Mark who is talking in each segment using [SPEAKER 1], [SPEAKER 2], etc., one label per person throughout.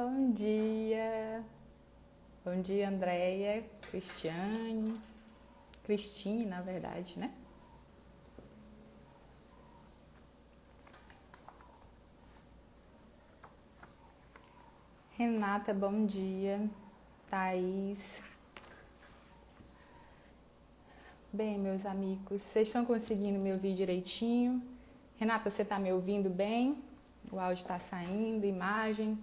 [SPEAKER 1] Bom dia. Bom dia, Andréia, Cristine, na verdade, né? Renata, bom dia. Thaís. Bem, meus amigos, vocês estão conseguindo me ouvir direitinho? Renata, você está me ouvindo bem? O áudio está saindo, imagem.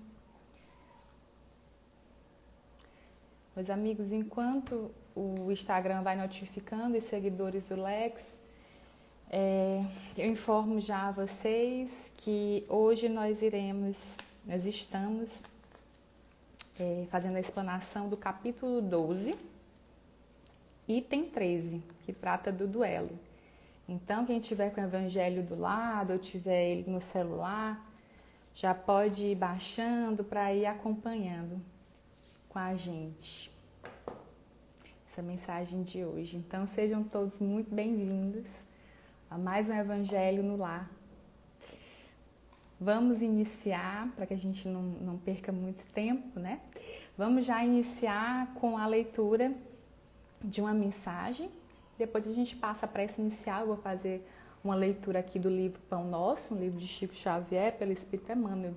[SPEAKER 1] Meus amigos, enquanto o Instagram vai notificando os seguidores do Lex, eu informo já a vocês que hoje nós estamos fazendo a explanação do capítulo 12, item 13, que trata do duelo. Então, quem tiver com o evangelho do lado ou tiver ele no celular, já pode ir baixando para ir acompanhando com a gente essa mensagem de hoje. Então, sejam todos muito bem-vindos a mais um Evangelho no Lar. Vamos iniciar, para que a gente não perca muito tempo, né? Vamos já iniciar com a leitura de uma mensagem. Depois a gente passa a prece inicial. Eu vou fazer uma leitura aqui do livro Pão Nosso, um livro de Chico Xavier, pelo Espírito Emmanuel.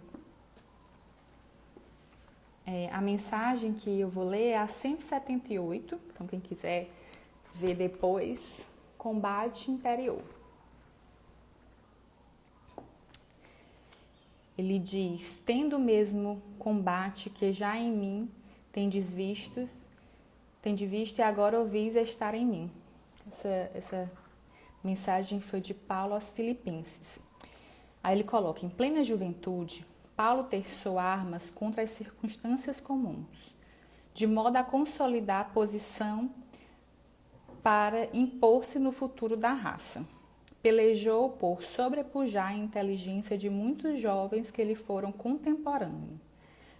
[SPEAKER 1] A mensagem que eu vou ler é a 178, então quem quiser ver depois, combate interior. Ele diz: tendo o mesmo combate que já em mim tendes visto e agora ouvis estar em mim. Essa mensagem foi de Paulo aos Filipenses. Aí ele coloca: em plena juventude, Paulo terçou armas contra as circunstâncias comuns, de modo a consolidar a posição para impor-se no futuro da raça. Pelejou por sobrepujar a inteligência de muitos jovens que lhe foram contemporâneos.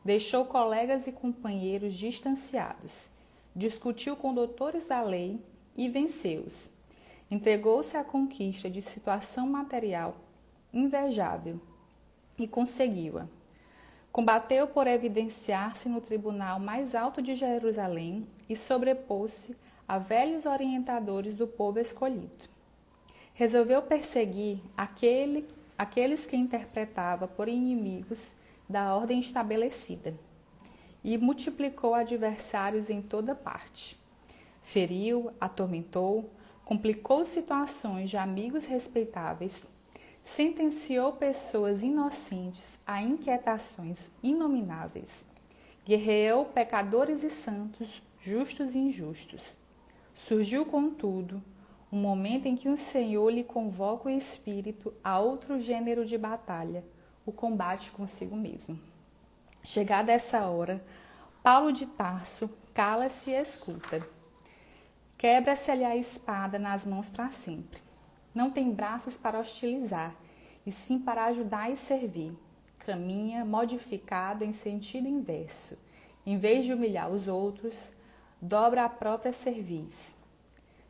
[SPEAKER 1] Deixou colegas e companheiros distanciados. Discutiu com doutores da lei e venceu-os. Entregou-se à conquista de situação material invejável e conseguiu-a. Combateu por evidenciar-se no tribunal mais alto de Jerusalém e sobrepôs-se a velhos orientadores do povo escolhido. Resolveu perseguir aqueles que interpretava por inimigos da ordem estabelecida e multiplicou adversários em toda parte. Feriu, atormentou, complicou situações de amigos respeitáveis, sentenciou pessoas inocentes a inquietações inomináveis, guerreou pecadores e santos, justos e injustos. Surgiu, contudo, um momento em que o Senhor lhe convoca o espírito a outro gênero de batalha, o combate consigo mesmo. Chegada essa hora, Paulo de Tarso cala-se e escuta. Quebra-se-lhe a espada nas mãos para sempre. Não tem braços para hostilizar, e sim para ajudar e servir. Caminha modificado em sentido inverso. Em vez de humilhar os outros, dobra a própria cerviz.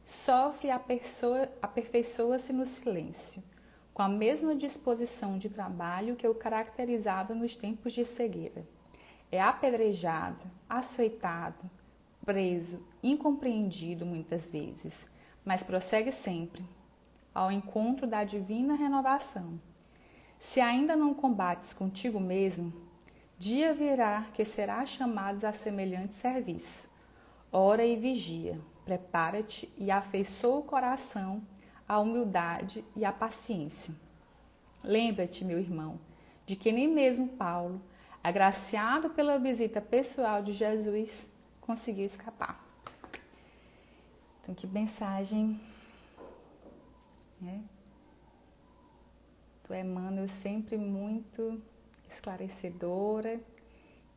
[SPEAKER 1] Sofre e aperfeiçoa-se no silêncio, com a mesma disposição de trabalho que o caracterizava nos tempos de cegueira. É apedrejado, açoitado, preso, incompreendido muitas vezes, mas prossegue sempre ao encontro da divina renovação. Se ainda não combates contigo mesmo, dia virá que serás chamado a semelhante serviço. Ora e vigia, prepara-te e afeiçoa o coração à humildade e à paciência. Lembra-te, meu irmão, de que nem mesmo Paulo, agraciado pela visita pessoal de Jesus, conseguiu escapar. Então, que mensagem, né? Do Emmanuel, sempre muito esclarecedora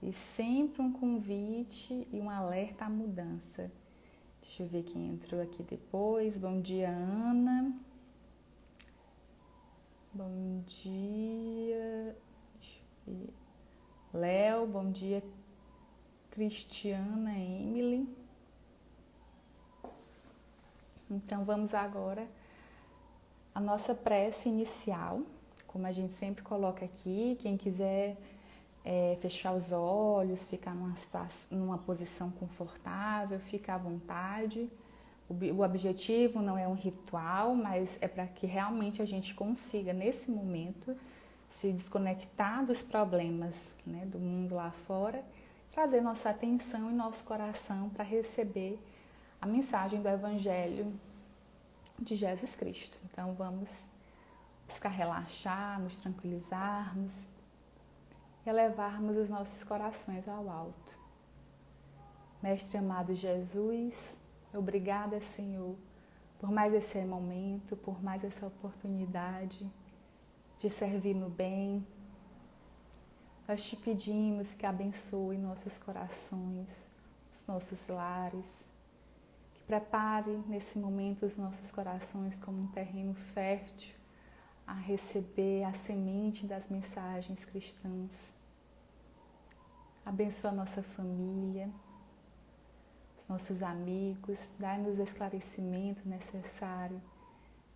[SPEAKER 1] e sempre um convite e um alerta à mudança. Deixa eu ver quem entrou aqui depois. Bom dia, Ana. Bom dia. Deixa eu ver. Léo, bom dia. Cristiana, Emily. Então, vamos agora à nossa prece inicial, como a gente sempre coloca aqui. Quem quiser fechar os olhos, ficar numa posição confortável, ficar à vontade. O objetivo não é um ritual, mas é para que realmente a gente consiga, nesse momento, se desconectar dos problemas, né, do mundo lá fora, trazer nossa atenção e nosso coração para receber a mensagem do Evangelho de Jesus Cristo. Então vamos buscar relaxar, nos tranquilizarmos e elevarmos os nossos corações ao alto. Mestre amado Jesus, obrigada, Senhor, por mais esse momento, por mais essa oportunidade de servir no bem. Nós te pedimos que abençoe nossos corações, os nossos lares, que prepare nesse momento os nossos corações como um terreno fértil a receber a semente das mensagens cristãs. Abençoa a nossa família, os nossos amigos, dá-nos o esclarecimento necessário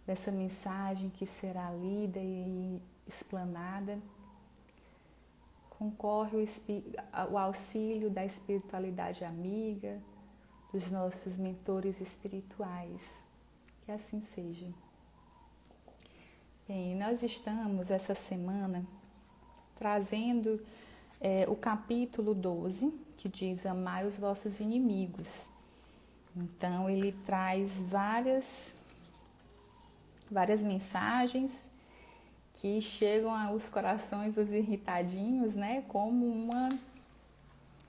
[SPEAKER 1] dessa mensagem que será lida e explanada. Concorre o auxílio da espiritualidade amiga, dos nossos mentores espirituais. Que assim seja. Bem, nós estamos essa semana trazendo o capítulo 12, que diz: amai os vossos inimigos. Então, ele traz várias mensagens que chegam aos corações dos irritadinhos, né, como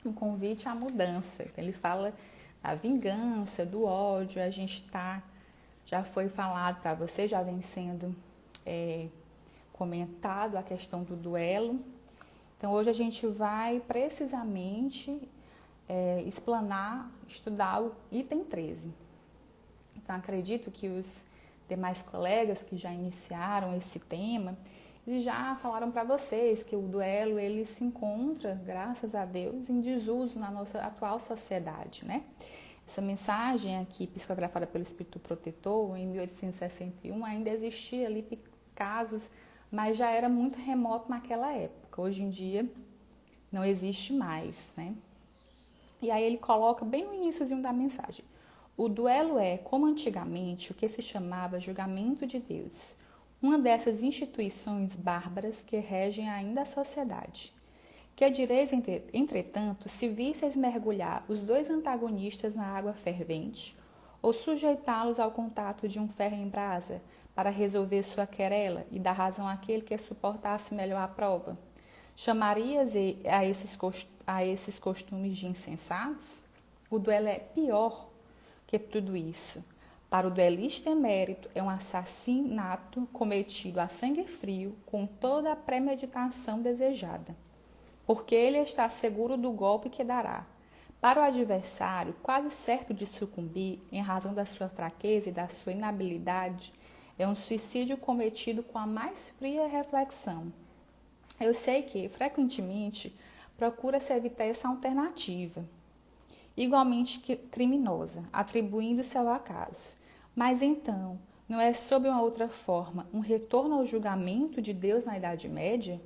[SPEAKER 1] um convite à mudança. Então, ele fala da vingança, do ódio. A gente já foi falado para você, já vem sendo comentado a questão do duelo. Então, hoje a gente vai precisamente estudar o item 13. Então, acredito que os demais colegas que já iniciaram esse tema, eles já falaram para vocês que o duelo ele se encontra, graças a Deus, em desuso na nossa atual sociedade, né? Essa mensagem aqui, psicografada pelo Espírito Protetor, em 1861, ainda existia ali casos, mas já era muito remoto naquela época. Hoje em dia não existe mais, né? E aí ele coloca bem no iníciozinho da mensagem: o duelo é, como antigamente, o que se chamava julgamento de Deus, uma dessas instituições bárbaras que regem ainda a sociedade. Que direis, entretanto, se visseis mergulhar os dois antagonistas na água fervente, ou sujeitá-los ao contato de um ferro em brasa, para resolver sua querela e dar razão àquele que suportasse melhor a prova? Chamarias a esses costumes de insensatos? O duelo é pior que tudo isso. Para o duelista emérito, é um assassinato cometido a sangue frio, com toda a premeditação desejada, porque ele está seguro do golpe que dará. Para o adversário, quase certo de sucumbir, em razão da sua fraqueza e da sua inabilidade, é um suicídio cometido com a mais fria reflexão. Eu sei que, frequentemente, procura-se evitar essa alternativa, igualmente criminosa, atribuindo-se ao acaso. Mas então, não é sob uma outra forma um retorno ao julgamento de Deus na Idade Média?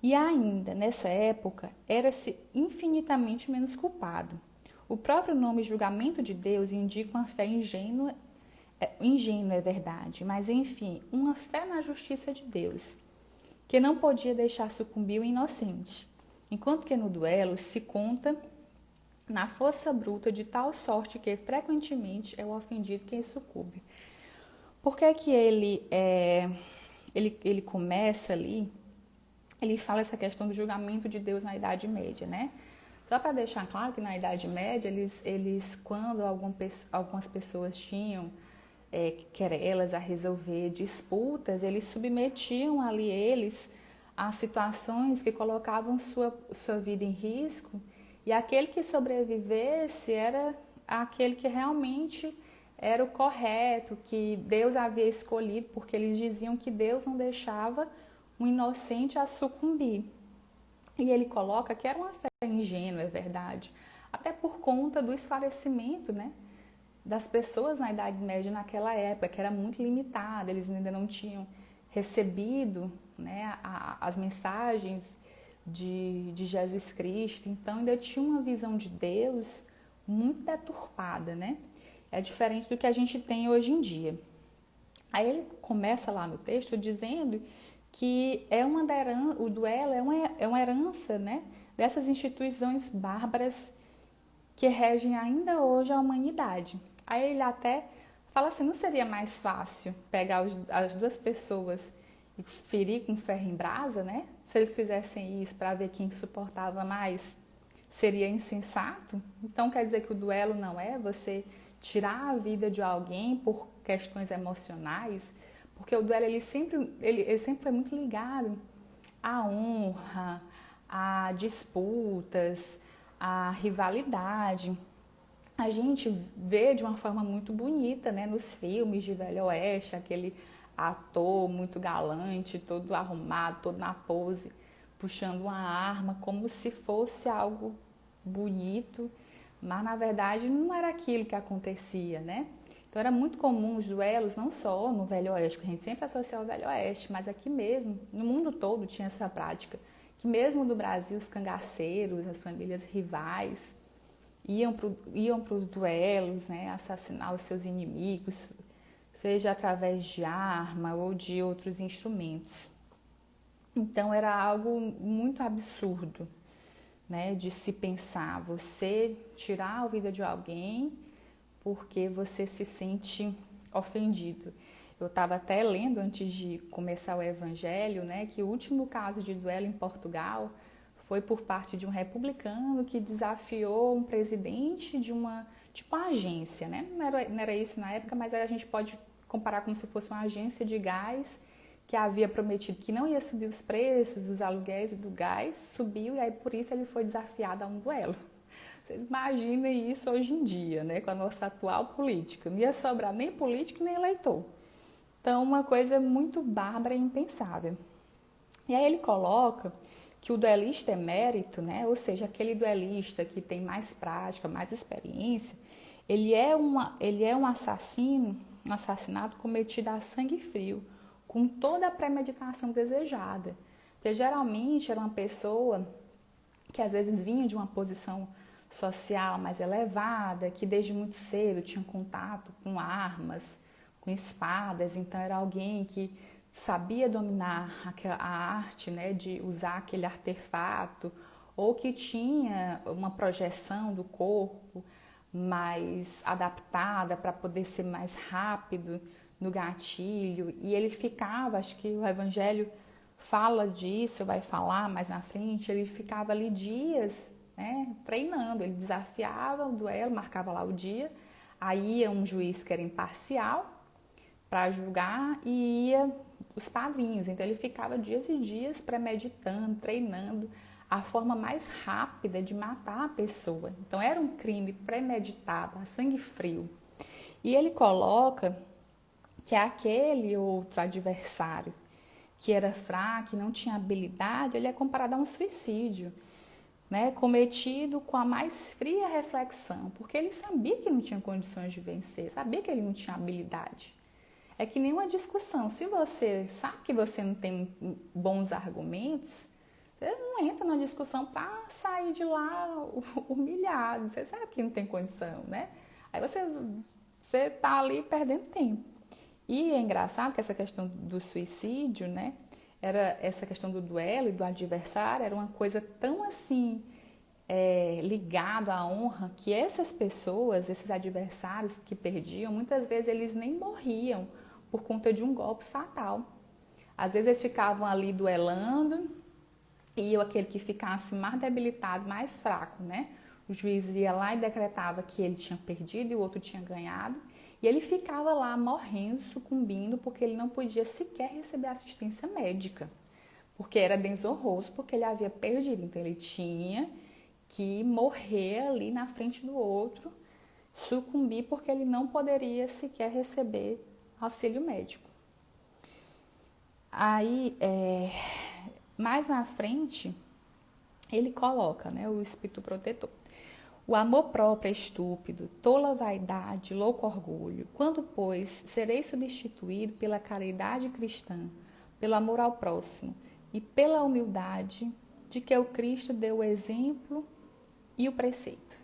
[SPEAKER 1] E ainda, nessa época, era-se infinitamente menos culpado. O próprio nome julgamento de Deus indica uma fé ingênua é verdade, mas enfim, uma fé na justiça de Deus, que não podia deixar sucumbir o inocente, enquanto que no duelo se conta na força bruta de tal sorte que frequentemente é o ofendido quem sucumbe. Por que que ele começa ali, ele fala essa questão do julgamento de Deus na Idade Média, né? Só para deixar claro que na Idade Média, eles quando algumas pessoas tinham querelas a resolver, disputas, eles submetiam ali eles a situações que colocavam sua vida em risco, e aquele que sobrevivesse era aquele que realmente era o correto, que Deus havia escolhido, porque eles diziam que Deus não deixava um inocente a sucumbir. E ele coloca que era uma fé ingênua, é verdade, até por conta do esclarecimento, né, das pessoas na Idade Média naquela época, que era muito limitada, eles ainda não tinham recebido, né, as mensagens de Jesus Cristo, então ainda tinha uma visão de Deus muito deturpada, né? É diferente do que a gente tem hoje em dia. Aí ele começa lá no texto dizendo que o duelo é uma herança, né, dessas instituições bárbaras que regem ainda hoje a humanidade. Aí ele até fala assim, não seria mais fácil pegar as duas pessoas e ferir com ferro em brasa, né? Se eles fizessem isso para ver quem suportava mais, seria insensato? Então quer dizer que o duelo não é você tirar a vida de alguém por questões emocionais, porque o duelo ele sempre foi muito ligado à honra, a disputas, a rivalidade. A gente vê de uma forma muito bonita, né, nos filmes de Velho Oeste, aquele ator muito galante, todo arrumado, todo na pose, puxando uma arma como se fosse algo bonito, mas na verdade não era aquilo que acontecia, né? Então era muito comum os duelos, não só no Velho Oeste, que a gente sempre associa ao Velho Oeste, mas aqui mesmo, no mundo todo tinha essa prática, que mesmo no Brasil os cangaceiros, as famílias rivais, iam para os duelos, né, assassinar os seus inimigos, seja através de arma ou de outros instrumentos. Então era algo muito absurdo, né, de se pensar, você tirar a vida de alguém porque você se sente ofendido. Eu estava até lendo antes de começar o Evangelho, né, que o último caso de duelo em Portugal foi por parte de um republicano que desafiou um presidente de uma agência, né? Não era isso na época, mas a gente pode comparar como se fosse uma agência de gás que havia prometido que não ia subir os preços dos aluguéis do gás, subiu e aí por isso ele foi desafiado a um duelo. Vocês imaginem isso hoje em dia, né? Com a nossa atual política. Não ia sobrar nem político nem eleitor. Então, uma coisa muito bárbara e impensável. E aí ele coloca que o duelista emérito, né, ou seja, aquele duelista que tem mais prática, mais experiência, ele é um assassino, um assassinato cometido a sangue frio, com toda a premeditação desejada. Porque geralmente era uma pessoa que às vezes vinha de uma posição social mais elevada, que desde muito cedo tinha contato com armas, com espadas, então era alguém que sabia dominar a arte, né, de usar aquele artefato, ou que tinha uma projeção do corpo mais adaptada para poder ser mais rápido no gatilho. E ele ficava, acho que o Evangelho fala disso, vai falar mais na frente, ele ficava ali dias, né, treinando, ele desafiava o duelo, marcava lá o dia, aí ia um juiz que era imparcial para julgar e ia os padrinhos, então ele ficava dias e dias premeditando, treinando a forma mais rápida de matar a pessoa. Então era um crime premeditado, a sangue frio. E ele coloca que aquele outro adversário que era fraco, não tinha habilidade, ele é comparado a um suicídio, né, cometido com a mais fria reflexão, porque ele sabia que não tinha condições de vencer, sabia que ele não tinha habilidade. É que nem uma discussão. Se você sabe que você não tem bons argumentos, você não entra na discussão para sair de lá humilhado. Você sabe que não tem condição, né? Aí você tá ali perdendo tempo. E é engraçado que essa questão do suicídio, né? Era essa questão do duelo e do adversário, era uma coisa tão assim ligado à honra, que essas pessoas, esses adversários que perdiam, muitas vezes eles nem morriam por conta de um golpe fatal. Às vezes eles ficavam ali duelando e aquele que ficasse mais debilitado, mais fraco, né? O juiz ia lá e decretava que ele tinha perdido e o outro tinha ganhado. E ele ficava lá morrendo, sucumbindo, porque ele não podia sequer receber assistência médica. Porque era desonroso, porque ele havia perdido. Então ele tinha que morrer ali na frente do outro, sucumbir, porque ele não poderia sequer receber auxílio médico. Aí, mais na frente, ele coloca, né, o espírito protetor. O amor próprio é estúpido, tola vaidade, louco orgulho. Quando, pois, serei substituído pela caridade cristã, pelo amor ao próximo e pela humildade de que o Cristo deu o exemplo e o preceito.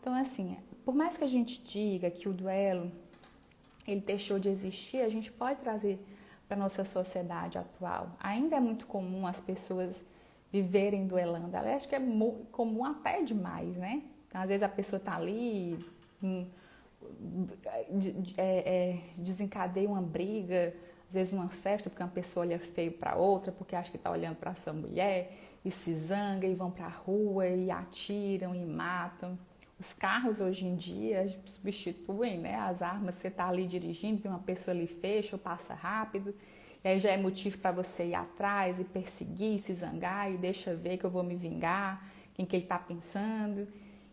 [SPEAKER 1] Então, assim, por mais que a gente diga que o duelo ele deixou de existir, a gente pode trazer para a nossa sociedade atual. Ainda é muito comum as pessoas viverem duelando. Eu acho que é comum até demais, né? Então, às vezes a pessoa está ali, desencadeia uma briga, às vezes numa festa, porque uma pessoa olha feio para outra, porque acha que está olhando para sua mulher, e se zanga, e vão para a rua, e atiram, e matam. Os carros hoje em dia substituem, né, as armas. Você está ali dirigindo, tem uma pessoa ali fecha ou passa rápido, e aí já é motivo para você ir atrás e perseguir, se zangar, e deixa ver que eu vou me vingar, quem que ele está pensando.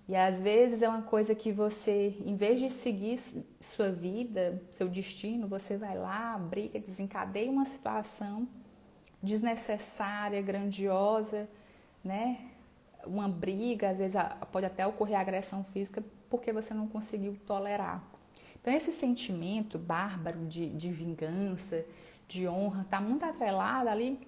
[SPEAKER 1] E às vezes é uma coisa que você, em vez de seguir sua vida, seu destino, você vai lá, briga, desencadeia uma situação desnecessária, grandiosa, né? Uma briga, às vezes pode até ocorrer agressão física porque você não conseguiu tolerar. Então esse sentimento bárbaro de vingança, de honra, está muito atrelado ali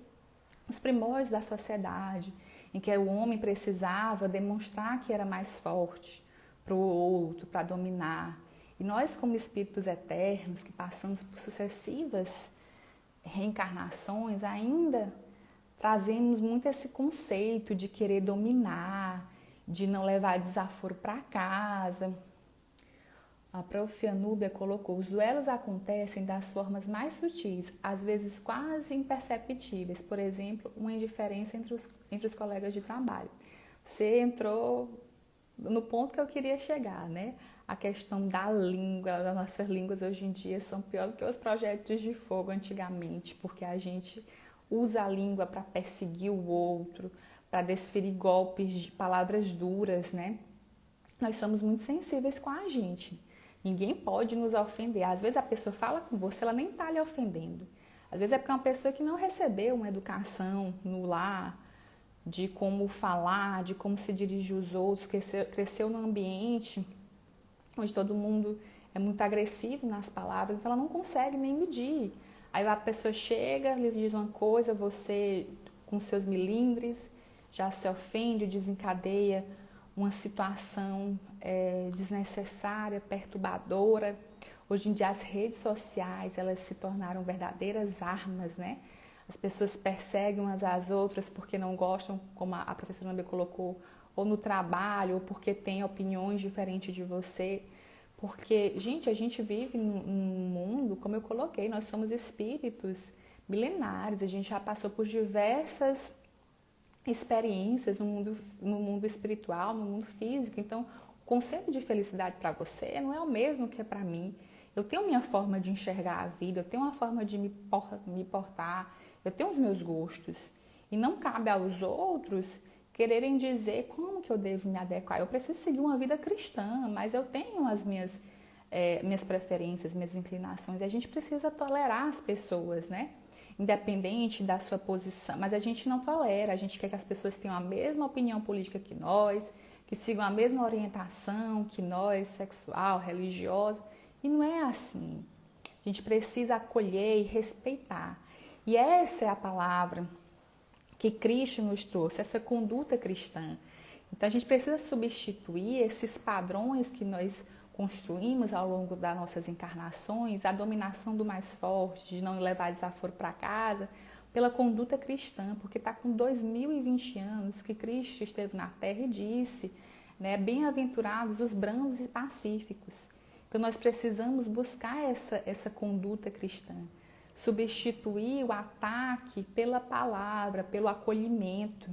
[SPEAKER 1] nos primórdios da sociedade, em que o homem precisava demonstrar que era mais forte para o outro, para dominar. E nós, como espíritos eternos, que passamos por sucessivas reencarnações, ainda trazemos muito esse conceito de querer dominar, de não levar desaforo para casa. A prof. Anúbia colocou: os duelos acontecem das formas mais sutis, às vezes quase imperceptíveis. Por exemplo, uma indiferença entre os colegas de trabalho. Você entrou no ponto que eu queria chegar, né? A questão da língua, as nossas línguas hoje em dia são pior do que os projéteis de fogo antigamente, porque a gente usa a língua para perseguir o outro, para desferir golpes de palavras duras, né? Nós somos muito sensíveis com a gente. Ninguém pode nos ofender. Às vezes a pessoa fala com você, ela nem está lhe ofendendo. Às vezes é porque é uma pessoa que não recebeu uma educação no lar, de como falar, de como se dirigir aos outros, cresceu num ambiente onde todo mundo é muito agressivo nas palavras, então ela não consegue nem medir. Aí a pessoa chega, lhe diz uma coisa, você com seus milindres já se ofende, desencadeia uma situação desnecessária, perturbadora. Hoje em dia as redes sociais, elas se tornaram verdadeiras armas, né? As pessoas perseguem umas às outras porque não gostam, como a professora Nambi colocou, ou no trabalho, ou porque tem opiniões diferentes de você. Porque, gente, a gente vive num mundo, como eu coloquei, nós somos espíritos milenares, a gente já passou por diversas experiências no mundo espiritual, no mundo físico. Então, o conceito de felicidade para você não é o mesmo que é para mim. Eu tenho minha forma de enxergar a vida, eu tenho uma forma de me portar, eu tenho os meus gostos. E não cabe aos outros quererem dizer como que eu devo me adequar. Eu preciso seguir uma vida cristã, mas eu tenho as minhas preferências, minhas inclinações. E a gente precisa tolerar as pessoas, né? Independente da sua posição. Mas a gente não tolera, a gente quer que as pessoas tenham a mesma opinião política que nós, que sigam a mesma orientação que nós, sexual, religiosa. E não é assim. A gente precisa acolher e respeitar. E essa é a palavra que Cristo nos trouxe, essa conduta cristã. Então a gente precisa substituir esses padrões que nós construímos ao longo das nossas encarnações, a dominação do mais forte, de não levar desaforo para casa, pela conduta cristã, porque está com 2020 anos que Cristo esteve na Terra e disse, né, bem-aventurados os brandos e pacíficos. Então nós precisamos buscar essa conduta cristã. Substituir o ataque pela palavra, pelo acolhimento.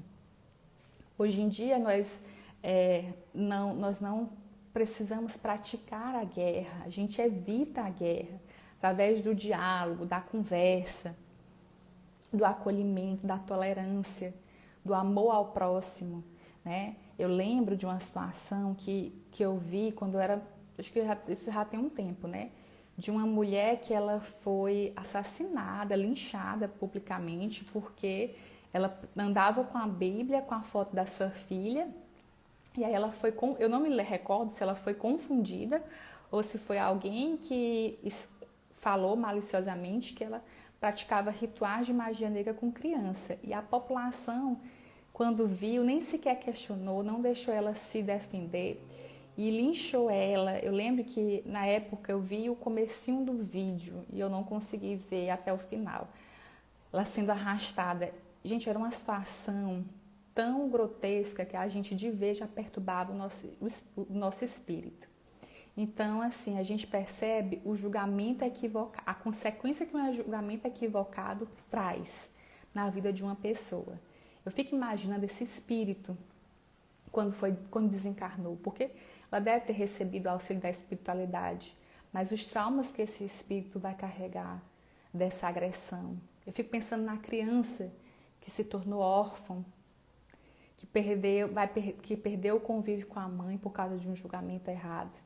[SPEAKER 1] Hoje em dia nós não precisamos praticar a guerra, a gente evita a guerra através do diálogo, da conversa, do acolhimento, da tolerância, do amor ao próximo, né? Eu lembro de uma situação que eu vi quando eu era, acho que isso já tem um tempo, né? De uma mulher que ela foi assassinada, linchada publicamente, porque ela andava com a Bíblia, com a foto da sua filha, e aí ela foi, eu não me recordo se ela foi confundida ou se foi alguém que falou maliciosamente que ela praticava rituais de magia negra com criança. E a população quando viu, nem sequer questionou, não deixou ela se defender e linchou ela. Eu lembro que na época eu vi o comecinho do vídeo e eu não consegui ver até o final. Ela sendo arrastada. Gente, era uma situação tão grotesca que a gente de ver já perturbava o nosso espírito. Então, assim, a gente percebe o julgamento equivocado, a consequência que um julgamento equivocado traz na vida de uma pessoa. Eu fico imaginando esse espírito quando desencarnou, porque ela deve ter recebido o auxílio da espiritualidade, mas os traumas que esse espírito vai carregar dessa agressão. Eu fico pensando na criança que se tornou órfã, que perdeu o convívio com a mãe por causa de um julgamento errado.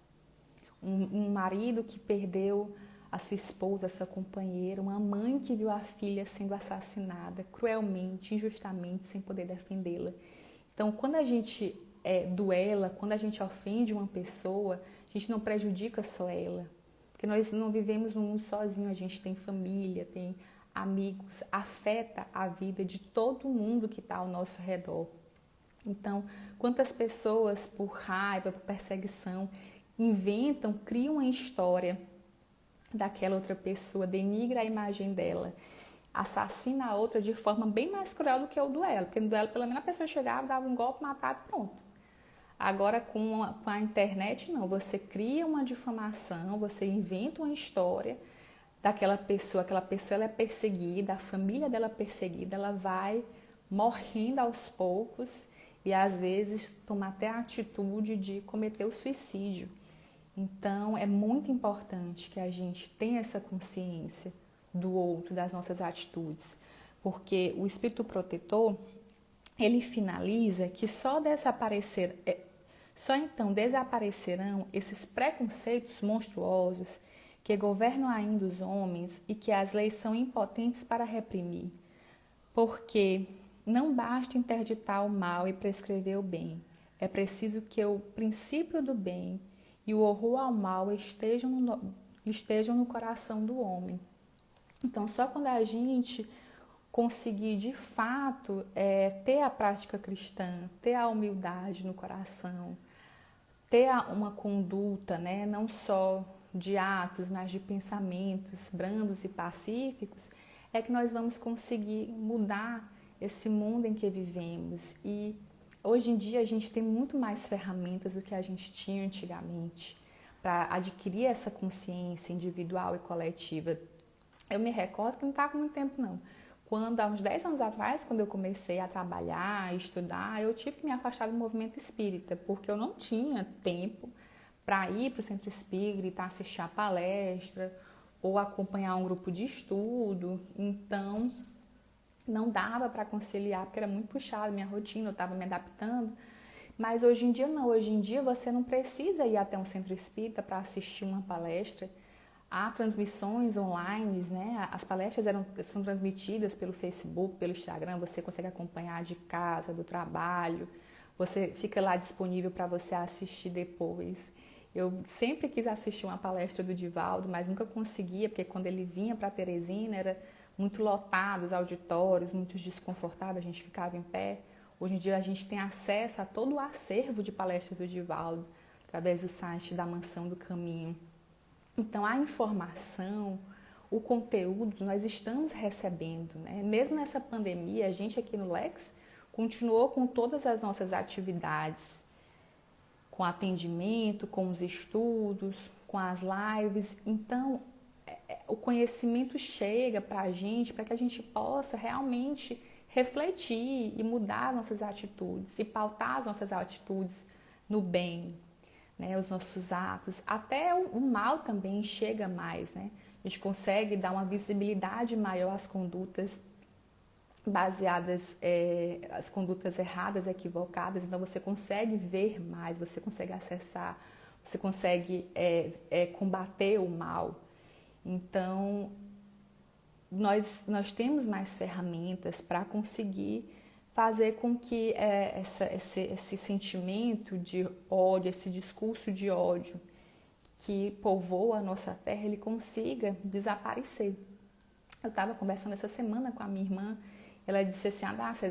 [SPEAKER 1] Um marido que perdeu a sua esposa, a sua companheira, uma mãe que viu a filha sendo assassinada cruelmente, injustamente, sem poder defendê-la. Então, quando a gente duela, quando a gente ofende uma pessoa, a gente não prejudica só ela, porque nós não vivemos num mundo sozinho, a gente tem família, tem amigos, afeta a vida de todo mundo que está ao nosso redor. Então, quantas pessoas, por raiva, por perseguição, inventam, criam uma história daquela outra pessoa, denigra a imagem dela, assassina a outra de forma bem mais cruel do que o duelo, porque no duelo pelo menos a pessoa chegava, dava um golpe, matava e pronto. Agora com a internet não, você cria uma difamação, você inventa uma história daquela pessoa, aquela pessoa ela é perseguida, a família dela é perseguida, ela vai morrendo aos poucos e às vezes toma até a atitude de cometer o suicídio. Então, é muito importante que a gente tenha essa consciência do outro, das nossas atitudes, porque o espírito protetor, ele finaliza que só então desaparecerão esses preconceitos monstruosos que governam ainda os homens e que as leis são impotentes para reprimir, porque não basta interditar o mal e prescrever o bem, é preciso que o princípio do bem e o horror ao mal estejam no coração do homem. Então, só quando a gente conseguir, de fato, ter a prática cristã, ter a humildade no coração, ter uma conduta, né, não só de atos, mas de pensamentos brandos e pacíficos, é que nós vamos conseguir mudar esse mundo em que vivemos. E hoje em dia a gente tem muito mais ferramentas do que a gente tinha antigamente para adquirir essa consciência individual e coletiva. Eu me recordo que não está com muito tempo não. Há uns 10 anos atrás, quando eu comecei a trabalhar, a estudar, eu tive que me afastar do movimento espírita, porque eu não tinha tempo para ir para o centro espírita, assistir a palestra ou acompanhar um grupo de estudo. Então, não dava para conciliar, porque era muito puxado, minha rotina, eu estava me adaptando. Mas hoje em dia não, hoje em dia você não precisa ir até um centro espírita para assistir uma palestra. Há transmissões online, né? As palestras são transmitidas pelo Facebook, pelo Instagram, você consegue acompanhar de casa, do trabalho, você fica lá disponível para você assistir depois. Eu sempre quis assistir uma palestra do Divaldo, mas nunca conseguia, porque quando ele vinha para Teresina era muito lotado, os auditórios, muito desconfortável, a gente ficava em pé. Hoje em dia a gente tem acesso a todo o acervo de palestras do Divaldo, através do site da Mansão do Caminho. Então, a informação, o conteúdo, nós estamos recebendo, né? Mesmo nessa pandemia, a gente aqui no Lex continuou com todas as nossas atividades, com atendimento, com os estudos, com as lives. Então, o conhecimento chega para a gente, para que a gente possa realmente refletir e mudar nossas atitudes, e pautar as nossas atitudes no bem, né, os nossos atos. Até o mal também chega mais, né? A gente consegue dar uma visibilidade maior às condutas baseadas, as condutas erradas, equivocadas. Então você consegue ver mais, você consegue acessar, você consegue combater o mal. Então nós temos mais ferramentas para conseguir fazer com que esse sentimento de ódio, esse discurso de ódio que povoa a nossa terra, ele consiga desaparecer. Eu estava conversando essa semana com a minha irmã ela disse assim,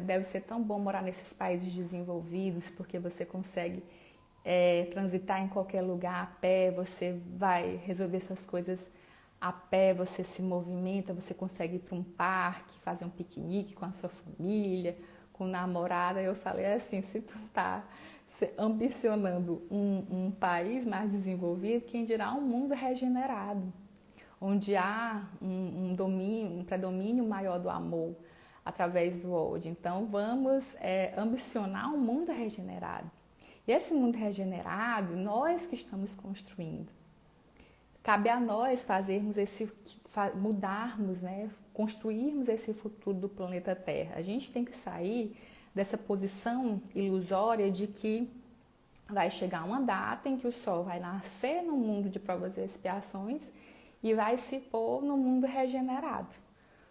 [SPEAKER 1] deve ser tão bom morar nesses países desenvolvidos, porque você consegue transitar em qualquer lugar a pé, você vai resolver suas coisas a pé, você se movimenta, você consegue ir para um parque, fazer um piquenique com a sua família, com namorada. Eu falei assim, se tu tá ambicionando um país mais desenvolvido, quem dirá um mundo regenerado, onde há um predomínio maior do amor através do ódio. Então vamos ambicionar um mundo regenerado. E esse mundo regenerado, nós que estamos construindo. Cabe a nós mudarmos, né? Construirmos esse futuro do planeta Terra. A gente tem que sair dessa posição ilusória de que vai chegar uma data em que o Sol vai nascer no mundo de provas e expiações e vai se pôr no mundo regenerado.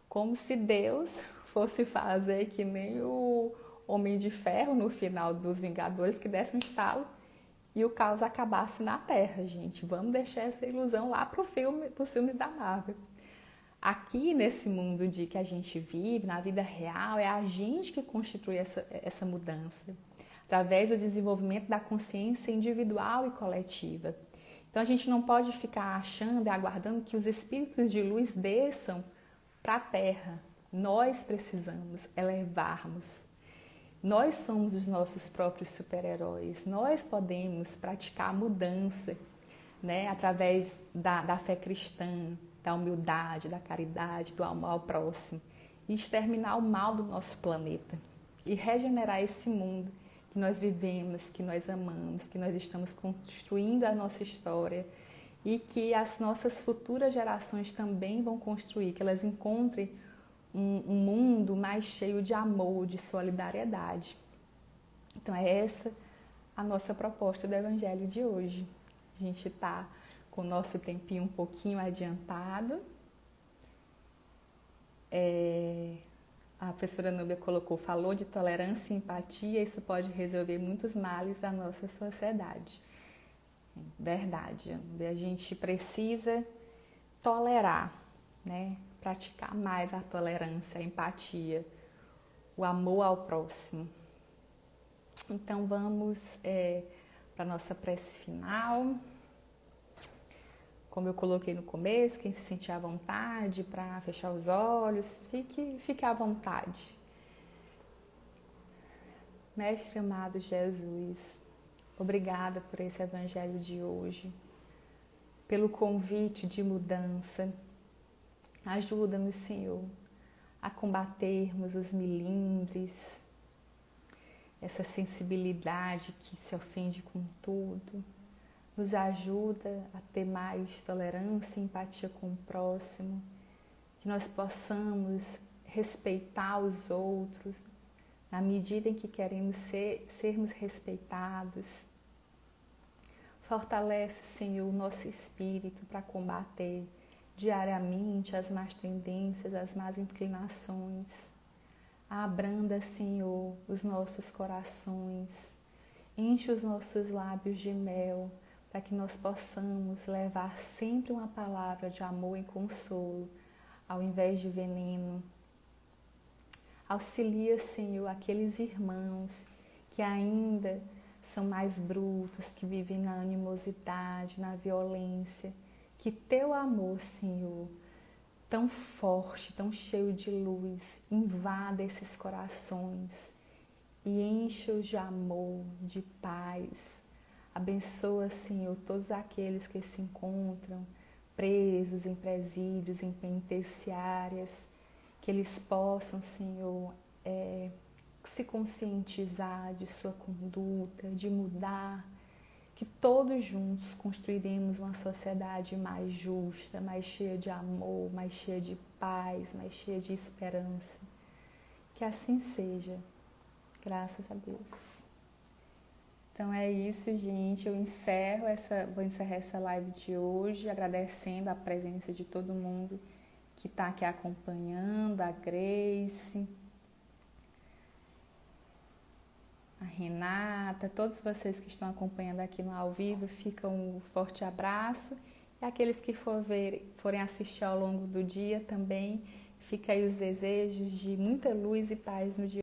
[SPEAKER 1] Como se Deus fosse fazer que nem o Homem de Ferro no final dos Vingadores, que desse um estalo e o caos acabasse na Terra, gente. Vamos deixar essa ilusão lá para os filmes da Marvel. Aqui, nesse mundo de que a gente vive, na vida real, é a gente que constitui essa mudança, através do desenvolvimento da consciência individual e coletiva. Então, a gente não pode ficar achando e aguardando que os espíritos de luz desçam para a Terra. Nós precisamos elevarmos. Nós somos os nossos próprios super-heróis. Nós podemos praticar a mudança, né? Através da fé cristã, da humildade, da caridade, do amor ao próximo, e exterminar o mal do nosso planeta e regenerar esse mundo que nós vivemos, que nós amamos, que nós estamos construindo a nossa história e que as nossas futuras gerações também vão construir, que elas encontrem um mundo mais cheio de amor, de solidariedade. Então é essa a nossa proposta do Evangelho de hoje. A gente está com o nosso tempinho um pouquinho adiantado. A professora Núbia falou de tolerância e empatia, isso pode resolver muitos males da nossa sociedade. Verdade, a gente precisa tolerar, né? Praticar mais a tolerância, a empatia, o amor ao próximo. Então vamos para a nossa prece final. Como eu coloquei no começo, quem se sentir à vontade para fechar os olhos, fique à vontade. Mestre amado Jesus, obrigada por esse Evangelho de hoje, pelo convite de mudança. Ajuda-nos, Senhor, a combatermos os melindres, essa sensibilidade que se ofende com tudo. Nos ajuda a ter mais tolerância e empatia com o próximo, que nós possamos respeitar os outros na medida em que queremos sermos respeitados. Fortalece, Senhor, o nosso espírito para combater diariamente as más tendências, as más inclinações. Abranda, Senhor, os nossos corações, enche os nossos lábios de mel, para que nós possamos levar sempre uma palavra de amor e consolo, ao invés de veneno. Auxilia, Senhor, aqueles irmãos que ainda são mais brutos, que vivem na animosidade, na violência. Que Teu amor, Senhor, tão forte, tão cheio de luz, invada esses corações e enche-os de amor, de paz. Abençoa, Senhor, todos aqueles que se encontram presos em presídios, em penitenciárias, que eles possam, Senhor, se conscientizar de sua conduta, de mudar, que todos juntos construiremos uma sociedade mais justa, mais cheia de amor, mais cheia de paz, mais cheia de esperança. Que assim seja, graças a Deus. Então é isso, gente. Eu vou encerrar essa live de hoje, agradecendo a presença de todo mundo que está aqui acompanhando, a Grace, a Renata, todos vocês que estão acompanhando aqui no ao vivo, fica um forte abraço. E aqueles que forem assistir ao longo do dia também, Fica aí os desejos de muita luz e paz no dia.